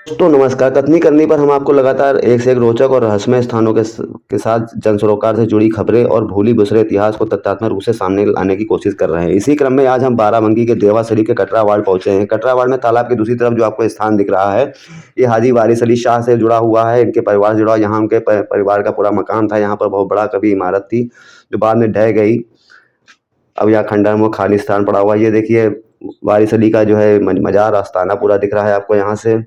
दोस्तों नमस्कार। कथनी करनी पर हम आपको लगातार एक से एक रोचक और रहस्यमय स्थानों के साथ जन सरोकार से जुड़ी खबरें और भूली बिसरे इतिहास को तथ्यात्मक रूप से सामने लाने की कोशिश कर रहे हैं। इसी क्रम में आज हम बाराबंकी के देवा शरीफ के कटरा वार्ड पहुंचे हैं। कटरा वार्ड में तालाब की दूसरी तरफ जो आपको स्थान दिख रहा है, ये हाजी वारिस अली शाह से जुड़ा हुआ है। इनके परिवार से जुड़ा, यहाँ उनके परिवार का पूरा मकान था। यहाँ पर बहुत बड़ा कभी इमारत थी जो बाद में ढह गई। अब यहाँ खंडर में खाली स्थान पड़ा हुआ है। ये देखिए वारिस अली का जो है मजार आस्ताना पूरा दिख रहा है आपको यहाँ से।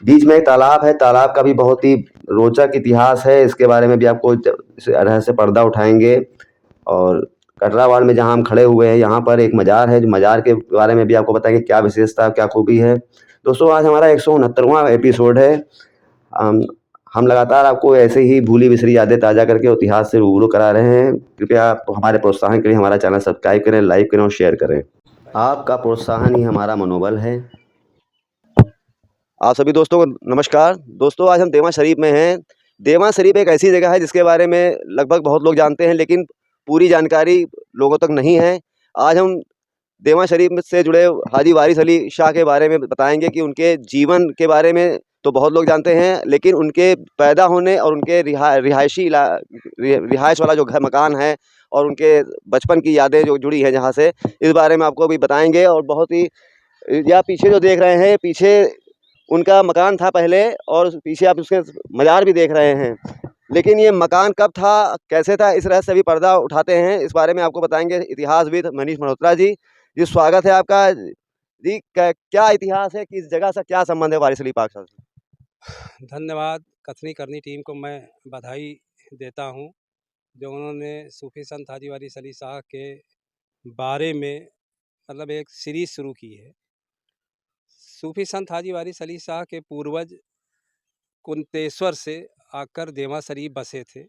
बीच में एक तालाब है। तालाब का भी बहुत ही रोचक इतिहास है। इसके बारे में भी आपको रहस्य पर्दा उठाएंगे। और कटरा वार्ड में जहाँ हम खड़े हुए हैं, यहाँ पर एक मजार है। जो मजार के बारे में भी आपको बताएंगे क्या विशेषता क्या खूबी है। दोस्तों आज हमारा 169वां एपिसोड है। हम लगातार आपको ऐसे ही भूली बिसरी यादें ताज़ा करके इतिहास से रूबरू करा रहे हैं। कृपया आप हमारे प्रोत्साहन के लिए हमारा चैनल सब्सक्राइब करें, लाइक करें और शेयर करें। आपका प्रोत्साहन ही हमारा मनोबल है। आप सभी दोस्तों को नमस्कार। दोस्तों आज हम देवा शरीफ में हैं। देवा शरीफ एक ऐसी जगह है जिसके बारे में लगभग बहुत लोग जानते हैं, लेकिन पूरी जानकारी लोगों तक नहीं है। आज हम देवा शरीफ से जुड़े हाजी वारिस अली शाह के बारे में बताएंगे कि उनके जीवन के बारे में तो बहुत लोग जानते हैं, लेकिन उनके पैदा होने और उनके रिहायश वाला जो घर मकान है और उनके बचपन की यादें जो जुड़ी हैं जहाँ से, इस बारे में आपको भी बताएंगे। और बहुत ही, या पीछे जो देख रहे हैं, पीछे उनका मकान था पहले, और पीछे आप उसके मज़ार भी देख रहे हैं। लेकिन ये मकान कब था, कैसे था, इस रहस्य से भी पर्दा उठाते हैं। इस बारे में आपको बताएंगे इतिहासविद मनीष मल्होत्रा जी। जी स्वागत है आपका। जी क्या इतिहास है, किस जगह से क्या संबंध है वारिस अली पाक साहब से? धन्यवाद। कथनी करनी टीम को मैं बधाई देता हूं, जो उन्होंने सूफी संत हाजी वारिस अली शाह के बारे में मतलब एक सीरीज शुरू की है। सूफी संत हाजी वारिस अली शाह के पूर्वज कुंतेश्वर से आकर देवा शरीफ बसे थे,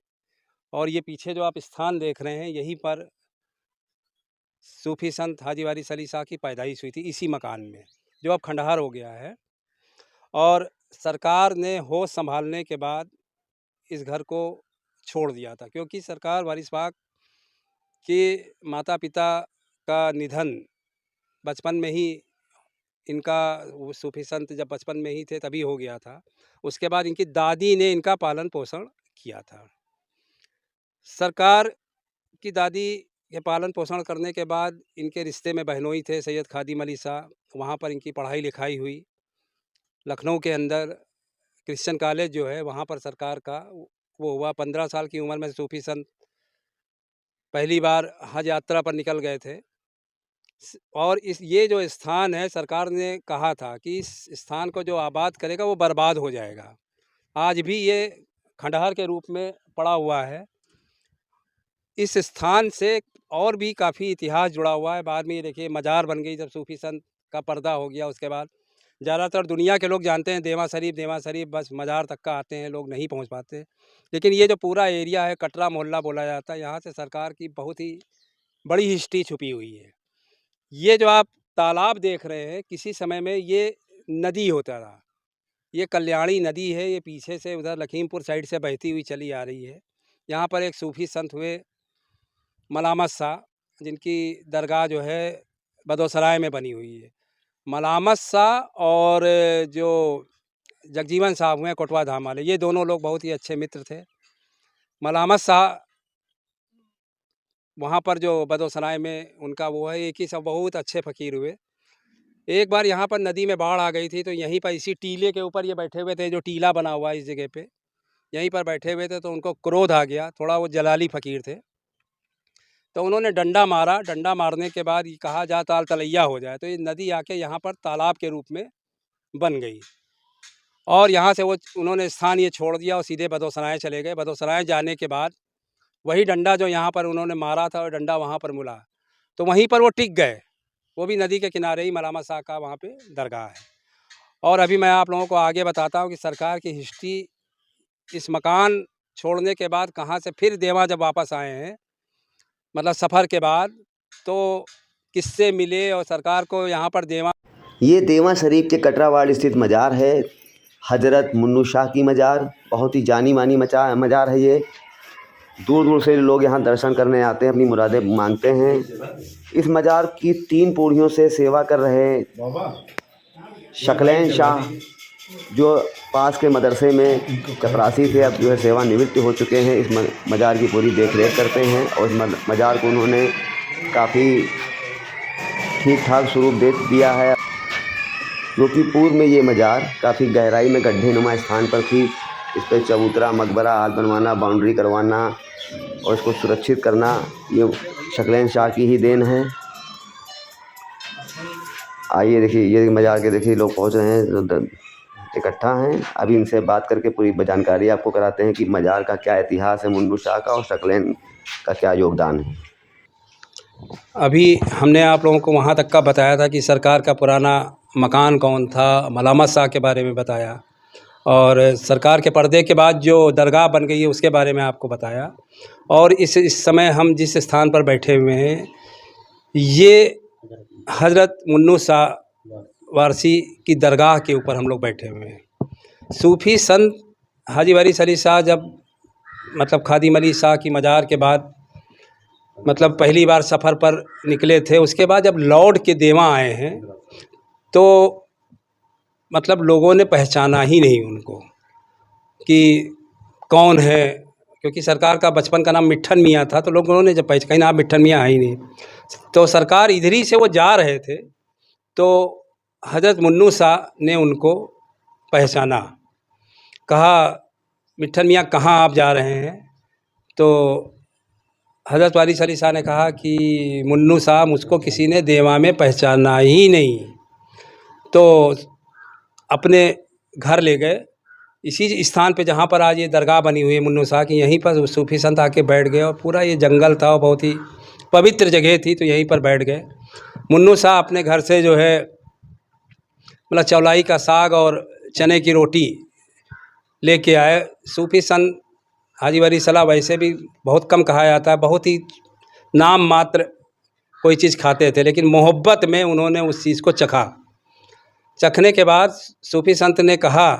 और ये पीछे जो आप स्थान देख रहे हैं, यहीं पर सूफी संत हाजी वारिस अली शाह की पैदाइश हुई थी, इसी मकान में, जो अब खंडहर हो गया है। और सरकार ने होश संभालने के बाद इस घर को छोड़ दिया था, क्योंकि सरकार वारिस पाक के माता पिता का निधन बचपन में ही, इनका वो सूफी संत जब बचपन में ही थे तभी हो गया था। उसके बाद इनकी दादी ने इनका पालन पोषण किया था। सरकार की दादी के पालन पोषण करने के बाद इनके रिश्ते में बहनोई थे सैयद खादिम अली शाह, वहाँ पर इनकी पढ़ाई लिखाई हुई। लखनऊ के अंदर क्रिश्चियन कॉलेज जो है, वहाँ पर सरकार का वो हुआ। 15 साल की उम्र में सूफी संत पहली बार हज यात्रा पर निकल गए थे। और ये जो स्थान है, सरकार ने कहा था कि इस स्थान को जो आबाद करेगा वो बर्बाद हो जाएगा। आज भी ये खंडहर के रूप में पड़ा हुआ है। इस स्थान से और भी काफ़ी इतिहास जुड़ा हुआ है। बाद में ये देखिए मज़ार बन गई, जब सूफी संत का पर्दा हो गया उसके बाद ज़्यादातर दुनिया के लोग जानते हैं देवा शरीफ, बस मज़ार तक का आते हैं, लोग नहीं पहुंच पाते। लेकिन ये जो पूरा एरिया है, कटरा मोहल्ला बोला जाता है, यहाँ से सरकार की बहुत ही बड़ी हिस्ट्री छुपी हुई है। ये जो आप तालाब देख रहे हैं, किसी समय में ये नदी होता था। ये कल्याणी नदी है, ये पीछे से उधर लखीमपुर साइड से बहती हुई चली आ रही है। यहाँ पर एक सूफी संत हुए मलामत शाह, जिनकी दरगाह जो है बदौसराय में बनी हुई है। मलामत शाह और जो जगजीवन साहब हुए कोटवा धाम वाले, ये दोनों लोग बहुत ही अच्छे मित्र थे। मलामत शाह वहाँ पर जो बदौसराय में उनका वो है, एक ही सब बहुत अच्छे फ़कीर हुए। एक बार यहाँ पर नदी में बाढ़ आ गई थी, तो यहीं पर इसी टीले के ऊपर ये बैठे हुए थे, जो टीला बना हुआ है इस जगह पे, यहीं पर बैठे हुए थे। तो उनको क्रोध आ गया, थोड़ा वो जलाली फ़कीर थे, तो उन्होंने डंडा मारा। डंडा मारने के बाद ये कहा जा ताल तलैया हो जाए, तो ये नदी आके यहाँ पर तालाब के रूप में बन गई। और यहाँ से वो उन्होंने स्थान ये छोड़ दिया और सीधे बदौसराय चले गए। बदौसराय जाने के बाद वही डंडा जो यहाँ पर उन्होंने मारा था, और डंडा वहाँ पर मिला, तो वहीं पर वो टिक गए। वो भी नदी के किनारे ही मलामत शाह का वहाँ पे दरगाह है। और अभी मैं आप लोगों को आगे बताता हूँ कि सरकार की हिस्ट्री, इस मकान छोड़ने के बाद कहाँ से फिर देवा जब वापस आए हैं, मतलब सफ़र के बाद, तो किससे मिले और सरकार को यहाँ पर देवा। ये देवा शरीफ के कटरा वार्ड स्थित मज़ार है, हजरत मुन्नू शाह की मज़ार। बहुत ही जानी मानी मज़ार है ये। दूर दूर से लोग यहाँ दर्शन करने आते हैं, अपनी मुरादें मांगते हैं। इस मज़ार की 3 पीढ़ियों से सेवा कर रहे शकलैन शाह जो पास के मदरसे में चपरासी थे, अब जो है सेवानिवृत्त हो चुके हैं, इस मज़ार की पूरी देख रेख करते हैं और इस मज़ार को उन्होंने काफ़ी ठीक ठाक स्वरूप दे दिया है। क्योंकि पूर्व में ये मज़ार काफ़ी गहराई में गड्ढे नुमा स्थान पर थी। इस पर चबूतरा मकबरा हाल बनवाना, बाउंड्री करवाना और इसको सुरक्षित करना ये शकलैन शाह की ही देन है। आइए देखिए, ये मज़ार के देखिए लोग पहुंच रहे हैं, इकट्ठा हैं। अभी इनसे बात करके पूरी जानकारी आपको कराते हैं कि मज़ार का क्या इतिहास है, मुन्नू शाह का, और शकलैन का क्या योगदान है। अभी हमने आप लोगों को वहाँ तक का बताया था कि सरकार का पुराना मकान कौन था, मलामत शाह के बारे में बताया, और सरकार के पर्दे के बाद जो दरगाह बन गई है उसके बारे में आपको बताया। और इस समय हम जिस स्थान पर बैठे हुए हैं, ये हज़रत मुन्नू शाह वारसी की दरगाह के ऊपर हम लोग बैठे हुए हैं। सूफ़ी संत हाजी वारिस अली शाह जब मतलब खादिम अली शाह की मज़ार के बाद मतलब पहली बार सफ़र पर निकले थे, उसके बाद जब लौट के देवा आए हैं तो मतलब लोगों ने पहचाना ही नहीं उनको कि कौन है, क्योंकि सरकार का बचपन का नाम मिट्ठन मियाँ था, तो लोगों ने जब कहीं ना मिट्ठन मियाँ है ही नहीं, तो सरकार इधर ही से वो जा रहे थे, तो हज़रत मुन्नू शाह ने उनको पहचाना, कहा मिट्ठन मियाँ कहाँ आप जा रहे हैं? तो हज़रत वारिस अली शाह ने कहा कि मुन्नू शाह मुझको किसी ने देवा में पहचाना ही नहीं। तो अपने घर ले गए, इसी स्थान पे जहाँ पर आज ये दरगाह बनी हुई है मुन्नू शाह की, यहीं पर सूफ़ी संत आके बैठ गए, और पूरा ये जंगल था और बहुत ही पवित्र जगह थी, तो यहीं पर बैठ गए। मुन्नू शाह अपने घर से जो है मतलब चौलाई का साग और चने की रोटी लेके आए। सूफ़ी संत हाजी वारिस सलाह वैसे भी बहुत कम कहा जाता है, बहुत ही नाम मात्र कोई चीज़ खाते थे, लेकिन मोहब्बत में उन्होंने उस चीज़ को चखा। चखने के बाद सूफ़ी संत ने कहा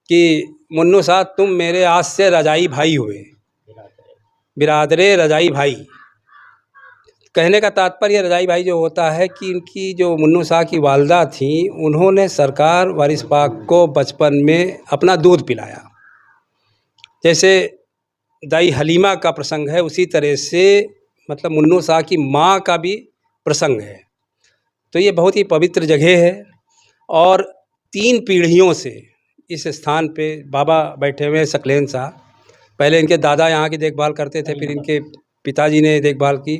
कि मुन्नू शाह तुम मेरे आज से रजाई भाई हुए, बिरादरे रजाई भाई। कहने का तात्पर्य रजाई भाई जो होता है कि इनकी जो मुन्नू शाह की वालदा थी, उन्होंने सरकार वारिस पाक को बचपन में अपना दूध पिलाया। जैसे दाई हलीमा का प्रसंग है, उसी तरह से मतलब मुन्नू शाह की माँ का भी प्रसंग है। तो ये बहुत ही पवित्र जगह है, और 3 पीढ़ियों से इस स्थान पे बाबा बैठे हुए हैं शकलैन शाह। पहले इनके दादा यहाँ की देखभाल करते थे, फिर इनके पिताजी ने देखभाल की,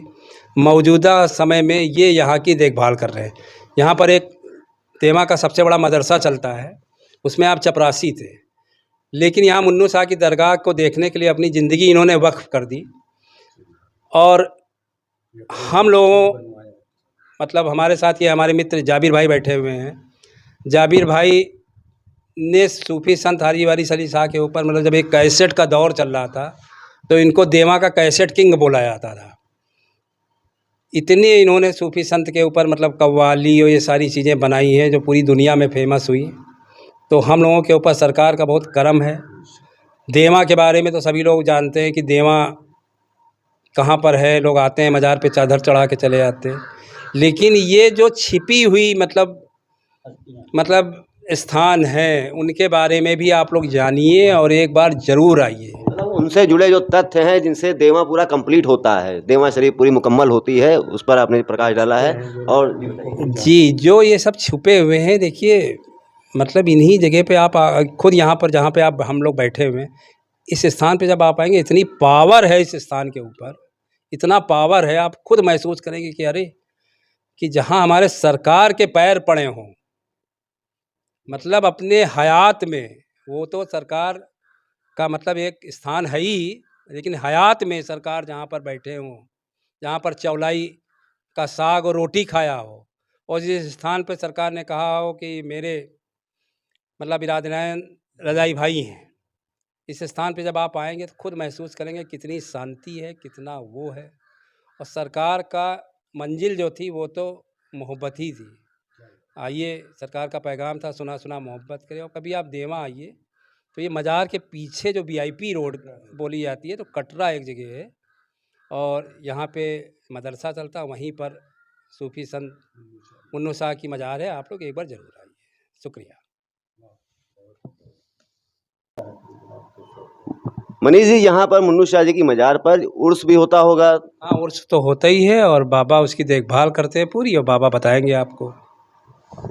मौजूदा समय में ये यहाँ की देखभाल कर रहे हैं। यहाँ पर एक तेमा का सबसे बड़ा मदरसा चलता है, उसमें आप चपरासी थे, लेकिन यहाँ मुन्नू शाह की दरगाह को देखने के लिए अपनी ज़िंदगी इन्होंने वक्फ कर दी। और हम लोगों मतलब हमारे साथ ये हमारे मित्र जाबिर भाई बैठे हुए हैं। जाबिर भाई ने सूफ़ी संत हाजी वारिस अली शाह के ऊपर मतलब जब एक कैसेट का दौर चल रहा था, तो इनको देवा का कैसेट किंग बोला जाता था। इतने इन्होंने सूफ़ी संत के ऊपर मतलब कव्वाली और ये सारी चीज़ें बनाई हैं जो पूरी दुनिया में फेमस हुई। तो हम लोगों के ऊपर सरकार का बहुत करम है। देवा के बारे में तो सभी लोग जानते हैं कि देवा कहाँ पर है, लोग आते हैं मज़ार पे चादर चढ़ा के चले जाते हैं, लेकिन ये जो छिपी हुई मतलब स्थान है, उनके बारे में भी आप लोग जानिए और एक बार ज़रूर आइए। मतलब उनसे जुड़े जो तथ्य हैं जिनसे देवा पूरा कंप्लीट होता है, देवा शरीफ पूरी मुकम्मल होती है, उस पर आपने प्रकाश डाला है। और जी, जो ये सब छुपे हुए हैं, देखिए मतलब इन्हीं जगह पे आप खुद यहाँ पर जहाँ पे आप हम लोग बैठे हुए हैं, इस स्थान पे जब आप आएंगे, इतनी पावर है इस स्थान के ऊपर, इतना पावर है, आप खुद महसूस करेंगे कि अरे कि जहाँ हमारे सरकार के पैर पड़े हों, मतलब अपने हयात में, वो तो सरकार का मतलब एक स्थान है ही, लेकिन हयात में सरकार जहाँ पर बैठे हों, जहाँ पर चौलाई का साग और रोटी खाया हो, और जिस स्थान पर सरकार ने कहा हो कि मेरे मतलब बिरादरान रज़ाई भाई हैं, इस स्थान पे जब आप आएंगे तो खुद महसूस करेंगे कितनी शांति है, कितना वो है। और सरकार का मंजिल जो थी वो तो मोहब्बत ही थी। आइए, सरकार का पैगाम था सुना सुना मोहब्बत करें। और कभी आप देवा आइए तो ये मज़ार के पीछे जो VIP रोड बोली जाती है, तो कटरा एक जगह है, और यहाँ पे मदरसा चलता, वहीं पर सूफ़ी संत मुन्नू शाह की मज़ार है। आप लोग एक बार ज़रूर आइए। शुक्रिया। मनीष जी, यहाँ पर मुन्नू शाह जी की मज़ार पर उर्स भी होता होगा? हाँ, उर्स तो होता ही है और बाबा उसकी देखभाल करते हैं पूरी, और बाबा बताएंगे आपको।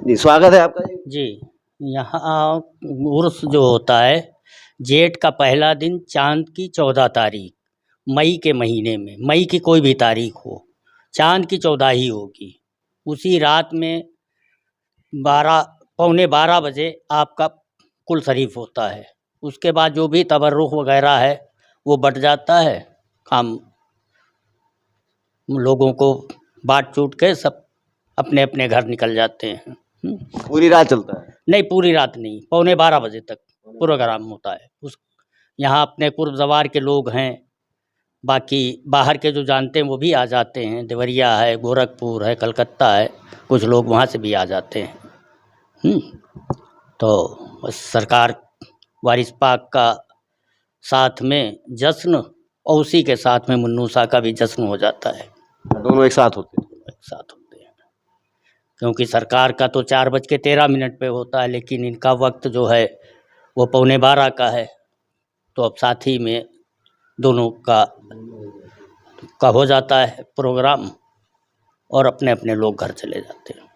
जी, स्वागत है आपका जी। जी, यहाँ उर्स जो होता है जेठ का पहला दिन चाँद की 14 तारीख, मई के महीने में, मई की कोई भी तारीख हो, चाँद की 14 ही होगी। उसी रात में 12 पौने 12 बजे आपका कुल शरीफ होता है। उसके बाद जो भी तबर्रुख वगैरह है वो बँट जाता है, हम लोगों को बाँट चूट के सब अपने अपने घर निकल जाते हैं। पूरी रात चलता है? नहीं, पूरी रात नहीं, पौने 12 बजे तक प्रोग्राम होता है। उस यहाँ अपने कुर्ब ज़वार के लोग हैं, बाकी बाहर के जो जानते हैं वो भी आ जाते हैं। देवरिया है, गोरखपुर है, कलकत्ता है, कुछ लोग वहाँ से भी आ जाते हैं। तो बस सरकार वारिस पाक का साथ में जश्न और उसी के साथ में मुन्नू शाह का भी जश्न हो जाता है, दोनों एक साथ होते हैं? एक साथ होते हैं। क्योंकि सरकार का तो 4:13 पे होता है, लेकिन इनका वक्त जो है वो पौने 12 का है, तो अब साथ ही में दोनों का हो जाता है प्रोग्राम और अपने अपने लोग घर चले जाते हैं।